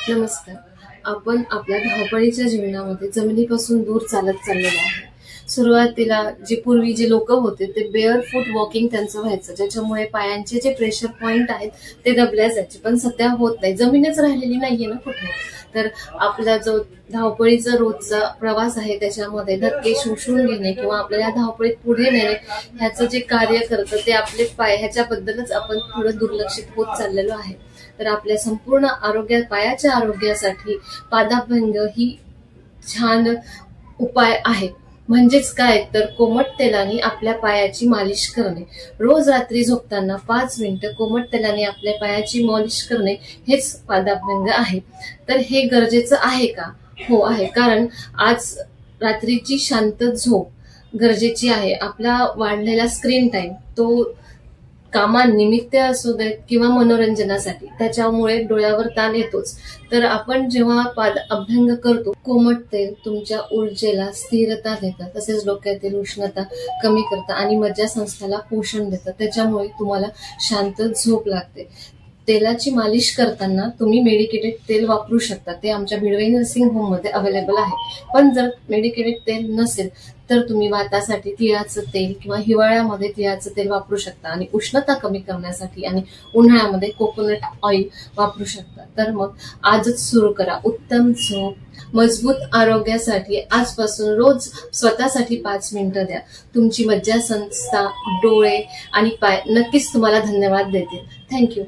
नमस्कार. आपण आपल्या धावपळीच्या जीवनामध्ये जमिनीपासून दूर चालत चाललेलो आहे. सुरुवातीला पूर्वी जे लोक होते ते बेअर फूट वॉकिंग त्यांचं व्हायचं, ज्याच्यामुळे पायांचे जे प्रेशर पॉइंट आहेत ते दबल्या जायचे. पण सध्या होत नाही, जमीनच राहिलेली नाहीये ना कुठे. तर आपला जो धावपळीचा रोजचा प्रवास आहे त्याच्यामध्ये धक्के शोषून घेणे किंवा आपल्याला धावपळीत पुढे नेणे ह्याचं जे कार्य करतं ते आपले पाय, ह्याच्याबद्दलच आपण थोडं दुर्लक्षित होत चाललेलो आहे. तर आपल्या संपूर्ण पायाच्या आरोग्यासाठी पादाभ्यंग ही छान उपाय आहे. म्हणजेच काय तर कोमट तेलाने आपल्या पायाची मालिश करणे. रोज रात्री झोपताना 5 मिनिटं कोमट तेलाने आपल्या पायाची मालिश करणे हेच पादाभ्यंग आहे. तर हे गरजेचं आहे का? हो आहे, कारण आज रात्रीची शांत झोप गरजेची आहे. आपला वाढलेला स्क्रीन टाइम तो कामानिमित्त असू देत किंवा मनोरंजनासाठी, त्याच्यामुळे डोळ्यावर ताण येतोच. तर आपण जेव्हा पाद अभ्यंग करतो, कोमट तेल तुमच्या ऊर्जेला स्थिरता देतं, तसेच डोक्यातील उष्णता कमी करतं आणि मज्जासंस्थेला पोषण देतं. त्याच्यामुळे तुम्हाला शांत झोप लागते. तेलाची मालिश करताना तुम्ही मेडिकेटेड तेल वापरू शकता, ते आमच्या भिडवे नर्सिंग होम मध्ये अवेलेबल आहे. पण जर मेडिकेटेड तेल नसेल तर तुम्ही वातासाठी तिळाचं तेल किंवा हिवाळ्यामध्ये तिळाचं तेल वापरू शकता आणि उष्णता कमी करण्यासाठी आणि उन्हाळ्यामध्ये कोकोनट ऑइल वापरू शकता. तर मग आजच सुरू करा उत्तम झोप. मजबूत आरोग्यासाठी आजपासून रोज स्वतःसाठी 5 मिनिटं द्या. तुमची मज्जासंस्था, डोळे आणि पाय नक्कीच तुम्हाला धन्यवाद देतील. थँक्यू.